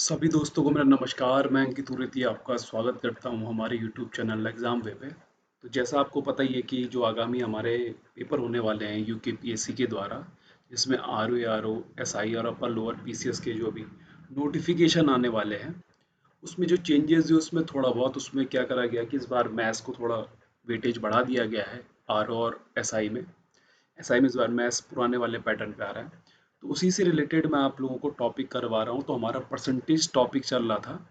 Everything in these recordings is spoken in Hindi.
सभी दोस्तों को मेरा नमस्कार। मैं अंकित उरेती आपका स्वागत करता हूं हमारे यूट्यूब चैनल एग्ज़ाम वे पे। तो जैसा आपको पता ही है कि जो आगामी हमारे पेपर होने वाले हैं यूके पीएससी के द्वारा, जिसमें आरओ आरओ एसआई और अपर लोअर पीसीएस के जो भी नोटिफिकेशन आने वाले हैं, उसमें जो चेंजेस जो उसमें थोड़ा बहुत उसमें क्या करा गया कि इस बार मैथ्स को थोड़ा वेटेज बढ़ा दिया गया है आरओ और एसआई में। एसआई में इस बार मैथ्स पुराने वाले पैटर्न पे आ रहा है। तो उसी से रिलेटेड मैं आप लोगों को टॉपिक करवा रहा हूँ। तो हमारा परसेंटेज टॉपिक चल रहा था।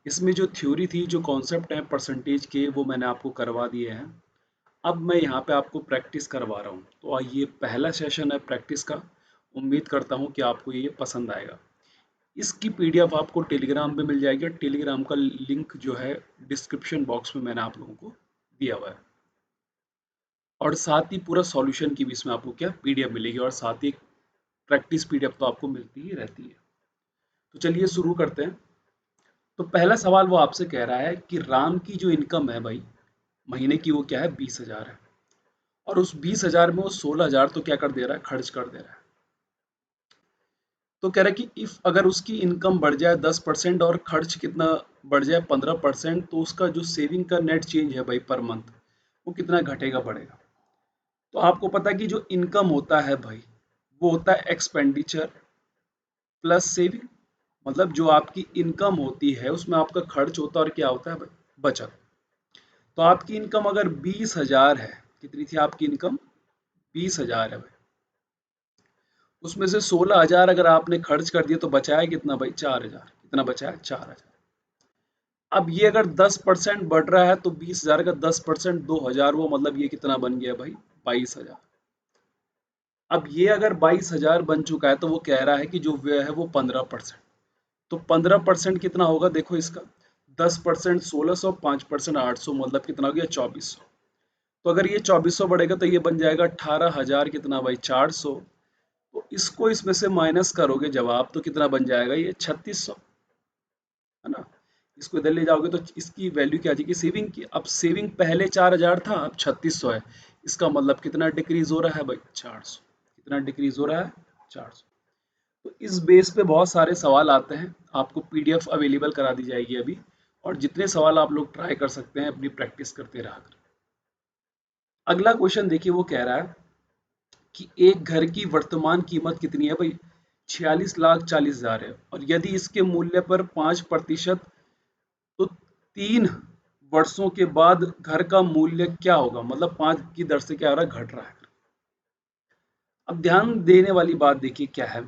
इसमें जो थ्योरी थी, जो कॉन्सेप्ट है परसेंटेज के, वो मैंने आपको करवा दिए हैं। अब मैं यहाँ पे आपको प्रैक्टिस करवा रहा हूँ। तो ये पहला सेशन है प्रैक्टिस का। उम्मीद करता हूँ कि आपको ये पसंद आएगा। इसकी पीडीएफ आपको टेलीग्राम पे मिल जाएगी और टेलीग्राम का लिंक जो है डिस्क्रिप्शन बॉक्स में मैंने आप लोगों को दिया हुआ है। और साथ ही पूरा सॉल्यूशन की भी इसमें आपको क्या पीडीएफ मिलेगी, और साथ ही प्रैक्टिस पीडीएफ तो आपको मिलती ही रहती है। तो चलिए शुरू करते हैं। तो पहला सवाल वो आपसे कह रहा है कि राम की जो इनकम है भाई महीने की, वो क्या है, 20,000 है। और उस 20,000 में वो 16,000 तो क्या कर दे रहा है, खर्च कर दे रहा है। तो कह रहा है कि इफ अगर उसकी इनकम बढ़ जाए 10% और खर्च कितना बढ़ जाए 15%, तो उसका जो सेविंग का नेट चेंज है भाई पर मंथ, वो कितना घटेगा बढ़ेगा। तो आपको पता है कि जो इनकम होता है भाई, वो होता है एक्सपेंडिचर प्लस सेविंग। मतलब जो आपकी इनकम होती है उसमें आपका खर्च होता है और क्या होता है भाई, बचत। तो आपकी इनकम अगर 20,000 है, कितनी थी आपकी इनकम, 20,000 है भाई, उसमें से 16,000 अगर आपने खर्च कर दिया तो बचाया कितना भाई, 4,000। कितना बचाया, 4,000। अब ये अगर 10% बढ़ रहा है तो 20,000 का 10% 2,000 हुआ, मतलब ये कितना बन गया भाई, 22,000। अब ये अगर 22,000 बन चुका है तो वो कह रहा है कि जो व्यय है वो 15%। तो 15% कितना होगा, देखो इसका 10% 1600, 5% 800, मतलब कितना हो गया 2400। तो अगर ये 2400 बढ़ेगा तो ये बन जाएगा 18,000, कितना भाई, 400। तो इसको इसमें से माइनस करोगे जवाब, तो कितना बन जाएगा, ये 3600, है ना। इसको इधर ले जाओगे तो इसकी वैल्यू क्या आ जाएगी, सेविंग की। अब सेविंग पहले 4,000 था, अब 3600 है। इसका मतलब कितना डिक्रीज हो रहा है भाई, 400। कितना डिक्रीज हो रहा है, 400। तो इस बेस पे बहुत सारे सवाल आते हैं। आपको पीडीएफ अवेलेबल करा दी जाएगी अभी, और जितने सवाल आप लोग ट्राई कर सकते हैं अपनी प्रैक्टिस करते रहा कर। अगला क्वेश्चन देखिए, वो कह रहा है कि एक घर की वर्तमान कीमत कितनी है भाई, 46,40,000 है। और यदि इसके मूल्य पर 5%, तो 3 वर्षों के बाद घर का मूल्य क्या होगा, मतलब 5 की दर से क्या हो रहा है, घट रहा है। अब ध्यान देने वाली बात देखिए क्या है,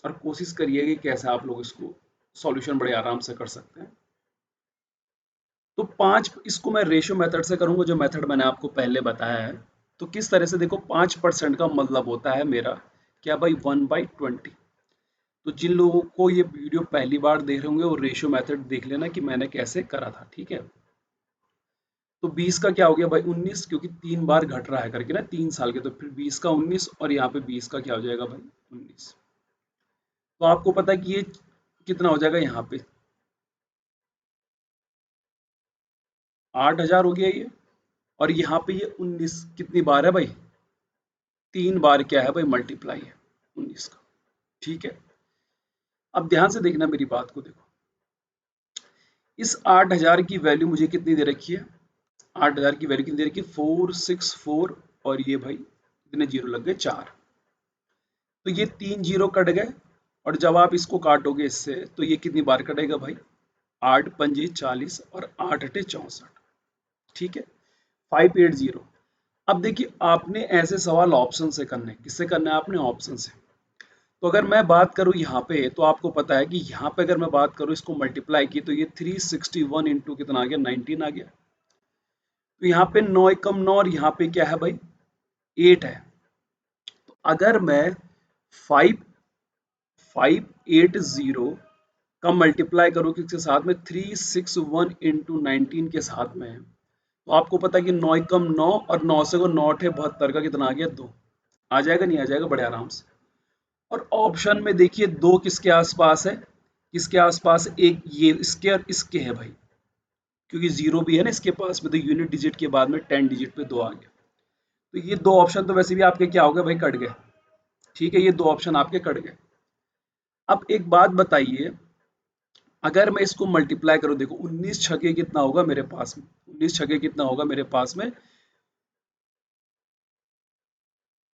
और कोशिश करिए कि कैसे आप लोग इसको सॉल्यूशन बड़े आराम से कर सकते हैं। तो 5, इसको मैं रेशियो मेथड से करूंगा, जो मेथड मैंने आपको पहले बताया है। तो किस तरह से, देखो 5% का मतलब होता है मेरा क्या भाई, 1/20। तो जिन लोगों को ये वीडियो पहली बार देख रहे होंगे वो रेशियो मेथड देख लेना कि मैंने कैसे करा था, ठीक है। तो 20 का क्या हो गया भाई, 19, क्योंकि 3 बार घट रहा है करके ना, 3 साल के, तो फिर 20 का 19, और यहाँ पे 20 का क्या हो जाएगा भाई, 19। तो आपको पता है कि ये कितना हो जाएगा, यहाँ पे 8,000 हो गया ये। और यहाँ पे ये 19 कितनी बार है भाई, 3 बार क्या है भाई, मल्टीप्लाई है 19 का, ठीक है। अब ध्यान से देखना मेरी बात को, देखो इस 8,000 की वैल्यू मुझे कितनी दे रखी है, 8,000 की वैल्यू कितनी दे रखी है, 464। और ये भाई इतने जीरो लग गए, 4। तो ये 3 जीरो कट गए। और जब आप इसको काटोगे इससे तो ये कितनी बार कटेगा भाई, 8 पंजे 40 और 8 अठे 64, ठीक है, 580। अब देखिए आपने ऐसे सवाल ऑप्शन से करने, किससे करना है आपने, ऑप्शन से। तो अगर मैं बात करूं यहाँ पे, तो आपको पता है कि यहाँ पे अगर मैं बात करूं इसको मल्टीप्लाई की, तो ये 361 इंटू कितना आ गया, 19 आ गया। तो यहाँ पे 9 एकम 9, और यहाँ पे क्या है भाई, 8 है। तो अगर मैं 580 का मल्टीप्लाई करूँ किसके साथ में, 361 इंटू 19 के साथ में, तो आपको पता है कि 9 एकम 9, और 9 से को 9 अठे 72 का कितना आ गया, 2। आ जाएगा, नहीं आ जाएगा, बड़े आराम से। और ऑप्शन में देखिए 2 किसके आसपास है, किसके आसपास, एक ये इसके और इसके है भाई, क्योंकि जीरो भी है ना इसके पास में, तो यूनिट डिजिट के बाद में 10 डिजिट पे 2 आ गया। तो ये 2 ऑप्शन तो वैसे भी आपके क्या हो गए भाई, कट गए, ठीक है, ये 2 ऑप्शन आपके कट गए। अब एक बात बताइए अगर मैं इसको मल्टीप्लाई करूँ, देखो 19 छके कितना होगा मेरे पास में, 19 छके कितना होगा मेरे पास में,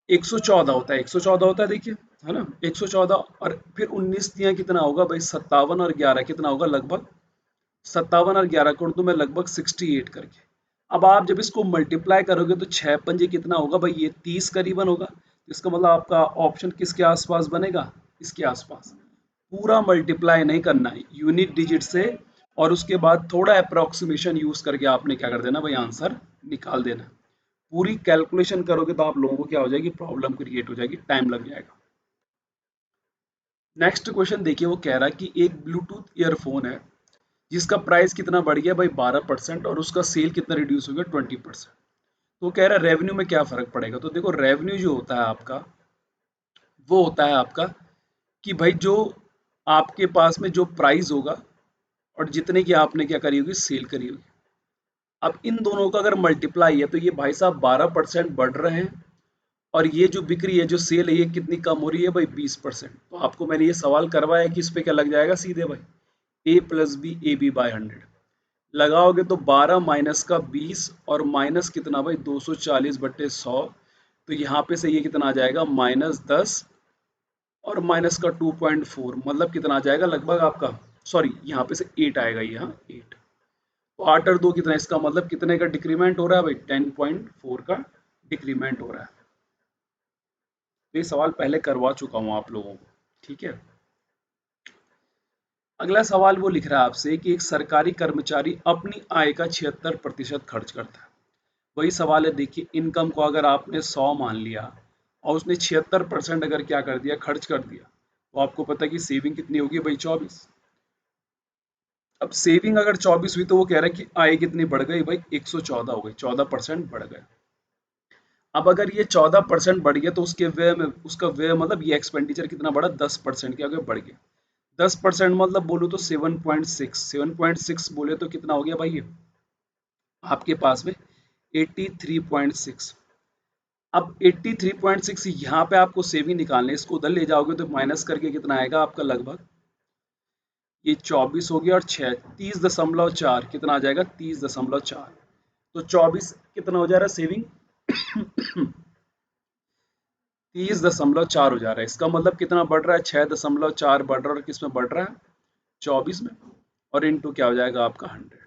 114 होता है, 114 होता है, देखिए, है ना, 114। और फिर 19 दिया कितना होगा भाई, 57, और 11 कितना होगा, लगभग 57 और 11 कर दूं मैं लगभग 68 करके। अब आप जब इसको मल्टीप्लाई करोगे तो 6 पंजे कितना होगा भाई, ये 30 करीबन होगा। इसका मतलब आपका ऑप्शन किसके आसपास बनेगा, इसके आसपास। पूरा मल्टीप्लाई नहीं करना है, यूनिट डिजिट से, और उसके बाद थोड़ा अप्रोक्सीमेशन यूज करके आपने क्या कर देना भाई, आंसर निकाल देना। पूरी कैलकुलेशन करोगे तो आप लोगों को क्या हो जाएगी, प्रॉब्लम क्रिएट हो जाएगी, टाइम लग जाएगा। नेक्स्ट क्वेश्चन देखिए, वो कह रहा है कि एक ब्लूटूथ ईयरफोन है जिसका प्राइस कितना बढ़ गया भाई, 12%, और उसका सेल कितना रिड्यूस हो गया, 20%। तो कह रहा है रेवेन्यू में क्या फर्क पड़ेगा। तो देखो रेवेन्यू जो होता है आपका, वो होता है आपका कि भाई जो आपके पास में जो प्राइस होगा और जितने की आपने क्या करी होगी, सेल करी होगी। अब इन दोनों का अगर मल्टीप्लाई है तो ये भाई साहब 12% बढ़ रहे हैं, और ये जो बिक्री है, जो सेल है, ये कितनी कम हो रही है भाई, 20%। तो आपको मैंने ये सवाल करवाया कि इस पे क्या लग जाएगा सीधे भाई, a plus B, A B by 100 लगाओगे तो 12 माइनस का 20, और माइनस कितना भाई, 240/100। तो यहाँ पे से ये कितना आ जाएगा, -10, और माइनस का 2.4, मतलब कितना आ जाएगा लगभग आपका, सॉरी यहाँ पे से 8 आएगा, ये, हाँ 8। तो 8 और 2 कितना, इसका मतलब कितने का डिक्रीमेंट हो रहा है भाई, 10.4 का डिक्रीमेंट हो रहा है। तो ये सवाल पहले करवा चुका हूँ आप लोगों को, ठीक है। अगला सवाल वो लिख रहा है आपसे कि एक सरकारी कर्मचारी अपनी आय का 76% खर्च करता है। वही सवाल है, देखिए इनकम को अगर आपने 100 मान लिया और उसने 76% अगर क्या कर दिया, खर्च कर दिया, तो आपको पता है कि सेविंग कितनी होगी भाई, 24। अब सेविंग अगर 24 हुई तो वो कह रहा है कि आय कितनी बढ़ गई भाई, 114 हो गई, 14% बढ़ गए। अब अगर ये 14% बढ़ गया तो उसके व्यय में, उसका व्यय मतलब ये एक्सपेंडिचर कितना बढ़ा, 10% के आगे बढ़ गया। 10% मतलब बोलो तो 7.6, 7.6 बोले तो कितना हो गया भाई, ये आपके पास में 83.6। अब 83.6 यहाँ पे आपको सेविंग निकालने, इसको उधर ले जाओगे तो माइनस करके कितना आएगा आपका, लगभग ये 24 हो गया, और 6 30.4 कितना आ जाएगा, 30.4। तो 24 कितना हो जा रहा है सेविंग, 30.4 हो जा रहा है। इसका मतलब कितना बढ़ रहा है, 6.4 बढ़ रहा है, और किस में बढ़ रहा है, 24 में, और इनटू क्या हो जाएगा आपका 100।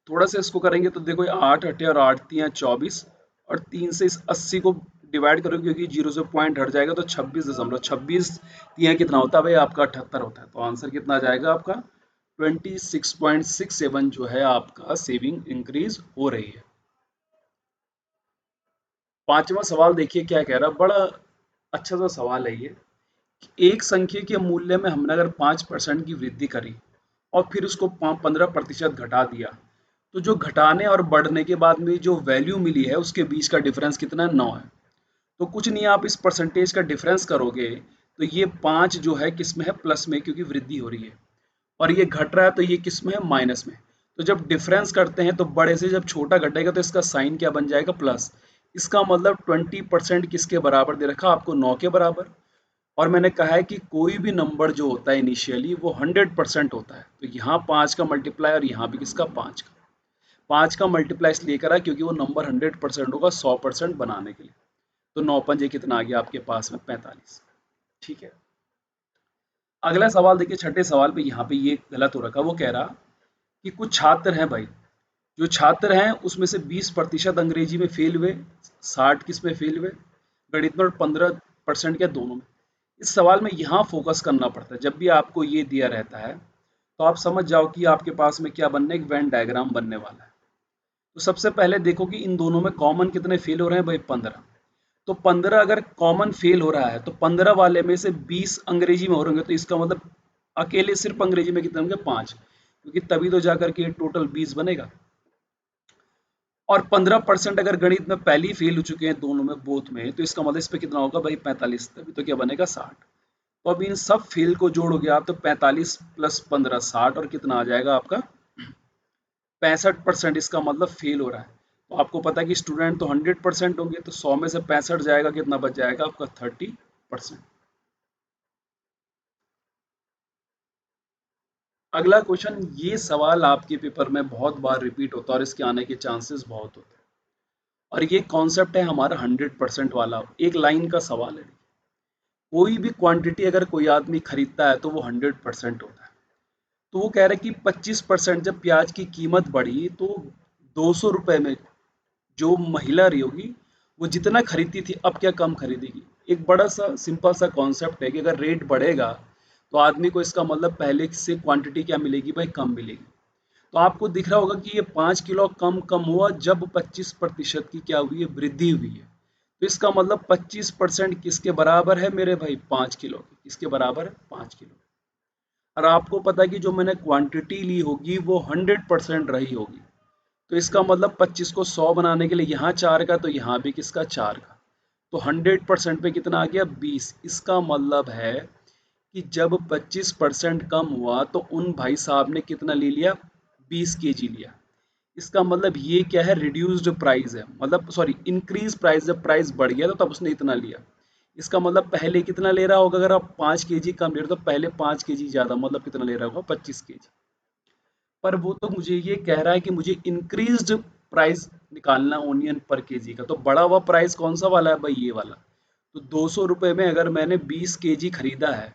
थोड़ा सा इसको करेंगे तो देखो, 8 हटे और 8 तियाँ 24, और 3 से इस 80 को डिवाइड करोगे क्योंकि जीरो से पॉइंट हट जाएगा, तो 26.26 तियाँ कितना होता है भाई आपका, 78 होता है। तो आंसर कितना आ जाएगा आपका, 26.67 जो है आपका सेविंग इंक्रीज हो रही है। पांचवा सवाल देखिए क्या कह रहा है, बड़ा अच्छा सा सवाल है ये। एक संख्या के मूल्य में हमने अगर 5% की वृद्धि करी और फिर उसको 15% घटा दिया, तो जो घटाने और बढ़ने के बाद में जो वैल्यू मिली है उसके बीच का डिफरेंस कितना है, 9 है। तो कुछ नहीं, आप इस परसेंटेज का डिफरेंस करोगे तो ये 5 जो है किस में है, प्लस में, क्योंकि वृद्धि हो रही है, और ये घट रहा है तो ये किस में है, माइनस में। तो जब डिफरेंस करते हैं तो बड़े से जब छोटा घटेगा तो इसका साइन क्या बन जाएगा, प्लस। इसका मतलब 20% किसके बराबर दे रखा आपको, 9 के बराबर। और मैंने कहा है कि कोई भी नंबर जो होता है इनिशियली वो 100% होता है। तो यहाँ 5 का मल्टीप्लाई और यहाँ भी किसका, 5 का। 5 का मल्टीप्लाई इसलिए करा क्योंकि वो नंबर 100% होगा 100% बनाने के लिए। तो 9 पंजे कितना आ गया आपके पास में, 45। ठीक है। अगला सवाल देखिए, छठे सवाल पे यहाँ पे ये गलत हो रखा, वो कह रहा कि कुछ छात्र हैं भाई, जो छात्र हैं उसमें से 20% अंग्रेजी में फेल हुए, 60 किस में फेल हुए, गणित में, और 15% क्या, दोनों में। इस सवाल में यहाँ फोकस करना पड़ता है। जब भी आपको ये दिया रहता है तो आप समझ जाओ कि आपके पास में क्या बनने, एक वेन डायग्राम बनने वाला है। तो सबसे पहले देखो कि इन दोनों में कॉमन कितने फेल हो रहे हैं भाई, 15। तो 15 अगर कॉमन फेल हो रहा है तो 15 वाले में से 20 अंग्रेजी में हो रहे होंगे, तो इसका मतलब अकेले सिर्फ अंग्रेजी में कितने होंगे, 5, क्योंकि तभी तो जाकर के टोटल 20 बनेगा। और 15% अगर गणित में पहले ही फेल हो चुके हैं दोनों में, बोथ में, तो इसका मतलब इस पे कितना होगा भाई, 45, तभी तो क्या बनेगा, 60। तो अब इन सब फेल को जोड़ोगे आप तो 45 + 15 60, और कितना आ जाएगा आपका, 65%। इसका मतलब फेल हो रहा है। तो आपको पता है कि स्टूडेंट तो 100% होंगे, तो 100 में से 65 जाएगा, कितना बच जाएगा आपका, 30%। अगला क्वेश्चन, ये सवाल आपके पेपर में बहुत बार रिपीट होता है और इसके आने के चांसेस बहुत होते हैं, और ये कॉन्सेप्ट है हमारा 100% वाला, एक लाइन का सवाल है। कोई भी क्वांटिटी अगर कोई आदमी खरीदता है तो वो 100% होता है। तो वो कह रहे हैं कि 25% जब प्याज की कीमत बढ़ी तो 200 रुपए में जो महिला रही होगी वो जितना खरीदती थी अब क्या कम खरीदेगी। एक बड़ा सा सिंपल सा कॉन्सेप्ट है कि अगर रेट बढ़ेगा तो आदमी को इसका मतलब पहले से क्वांटिटी क्या मिलेगी भाई, कम मिलेगी। तो आपको दिख रहा होगा कि ये 5 किलो कम कम हुआ जब 25% की क्या हुई है, वृद्धि हुई है। तो इसका मतलब 25% किसके बराबर है मेरे भाई, 5 किलो की। किसके बराबर है, 5 किलो। और आपको पता है कि जो मैंने क्वांटिटी ली होगी वो 100% रही होगी। तो इसका मतलब 25 को 100 बनाने के लिए यहाँ 4 का, तो यहाँ भी किसका, 4 का। तो 100% पे कितना आ गया, 20। इसका मतलब है कि जब 25% कम हुआ तो उन भाई साहब ने कितना ले लिया, 20 kg लिया। इसका मतलब ये क्या है, रिड्यूस्ड प्राइस है, मतलब सॉरी इंक्रीज प्राइस, जब प्राइस बढ़ गया तो तब उसने इतना लिया। इसका मतलब पहले कितना ले रहा होगा, अगर आप 5 kg कम ले रहे हो तो पहले 5 kg ज्यादा, मतलब कितना ले रहा होगा, 25 kg। पर वो तो मुझे ये कह रहा है कि मुझे इंक्रीज्ड प्राइस निकालना ओनियन पर केजी का, तो बढ़ा हुआ प्राइस कौन सा वाला है भाई, ये वाला। तो 200 रुपये में अगर मैंने 20 kg खरीदा है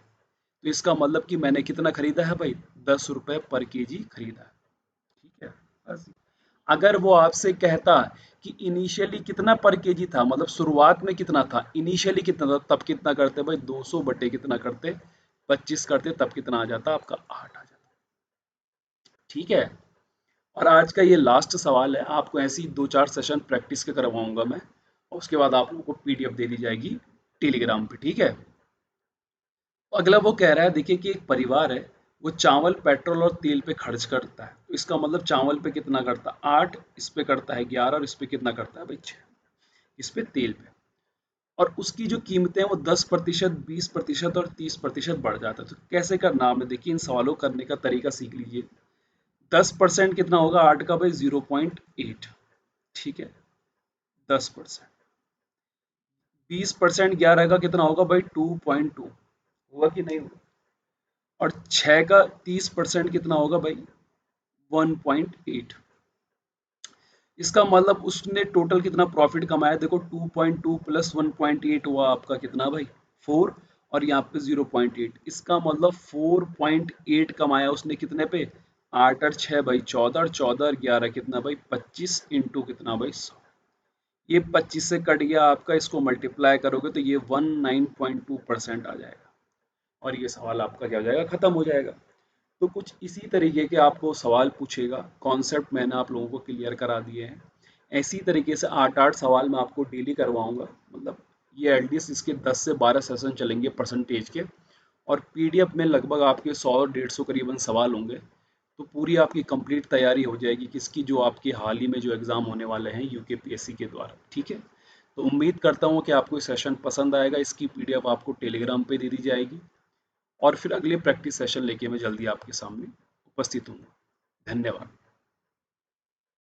तो इसका मतलब कि मैंने कितना खरीदा है भाई, 10 रुपये पर केजी खरीदा है। ठीक है, बस। अगर वो आपसे कहता कि इनिशियली कितना पर केजी था, मतलब शुरुआत में कितना था, इनिशियली कितना था, तब कितना करते भाई, 200 बटे कितना करते, 25 करते, तब कितना आ जाता आपका, 8 आ जाता। ठीक है। और आज का ये लास्ट सवाल है, आपको ऐसी 2-4 सेशन प्रैक्टिस के करवाऊंगा मैं, और उसके बाद आप लोगों को पीडीएफ दे दी जाएगी टेलीग्राम पे। ठीक है। तो अगला वो कह रहा है, देखिए कि एक परिवार है, वो चावल, पेट्रोल और तेल पे खर्च करता है। तो इसका मतलब चावल पे कितना करता है, 8, इस पे करता है 11, और इस पे कितना करता है भाई, 6, इस पे तेल पे। और उसकी जो कीमतें हैं वो 10%, 20% और 30% बढ़ जाता है। तो कैसे करना आपने, देखिए इन सवालों करने का तरीका सीख लीजिए। 10% कितना होगा 8 का भाई, 0.8। ठीक है, 10%। 20% 11 का कितना होगा भाई, 2.2। हुआ कि नहीं हुआ। और 6 का 30% कितना होगा भाई, 1.8। इसका मतलब उसने टोटल कितना प्रॉफिट कमाया, देखो 2.2 प्लस 1.8 हुआ आपका कितना भाई, 4। और यहाँ पे 0.8, इसका मतलब 4.8 कमाया उसने कितने पे, 8 और 6 भाई 14, और 14 और 11 कितना भाई, 25 इंटू कितना भाई, 100। ये 25 से कट गया आपका, इसको मल्टीप्लाई करोगे तो ये 19.2% आ जाएगा, और ये सवाल आपका क्या हो जाएगा, खत्म हो जाएगा। तो कुछ इसी तरीके के आपको सवाल पूछेगा, कॉन्सेप्ट मैंने आप लोगों को क्लियर करा दिए हैं। ऐसी तरीके से 8-8 सवाल मैं आपको डेली करवाऊंगा, मतलब ये एटलीस्ट इसके 10 से 12 सेशन चलेंगे परसेंटेज के। और पीडीएफ में लगभग आपके 100-150 करीबन सवाल होंगे। तो पूरी आपकी कंप्लीट तैयारी हो जाएगी किसकी, जो आपके हाल ही में जो एग्ज़ाम होने वाले हैं यूकेपीएससी के द्वारा। ठीक है। तो उम्मीद करता हूँ कि आपको ये सेशन पसंद आएगा, इसकी पीडीएफ आपको टेलीग्राम पे दे दी जाएगी। और फिर अगले प्रैक्टिस सेशन लेके मैं जल्दी आपके सामने उपस्थित हूँ। धन्यवाद।